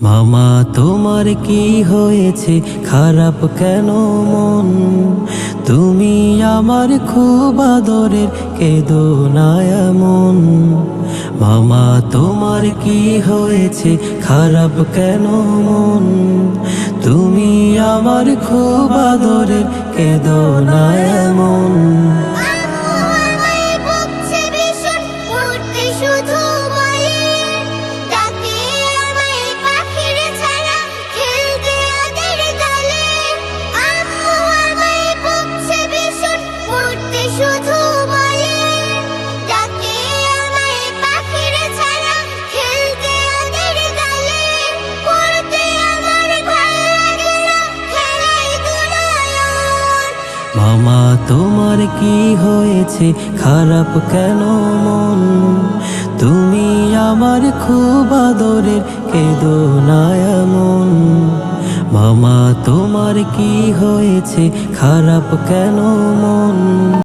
মামা তোমার কি হয়েছে, খারাপ কেন মন? তুমি আমার খুব আদরের, কেঁদো না এমন। মামা তোমার কি হয়েছে, খারাপ কেন মন? তুমি আমার খুব আদরের, কেঁদো না এমন। মামা তোমার কি হয়েছে, খারাপ কেন মন? তুমি আমার খুব আদরের, কেঁদো না এমন। মামা তোমার কি হয়েছে, খারাপ কেন মন?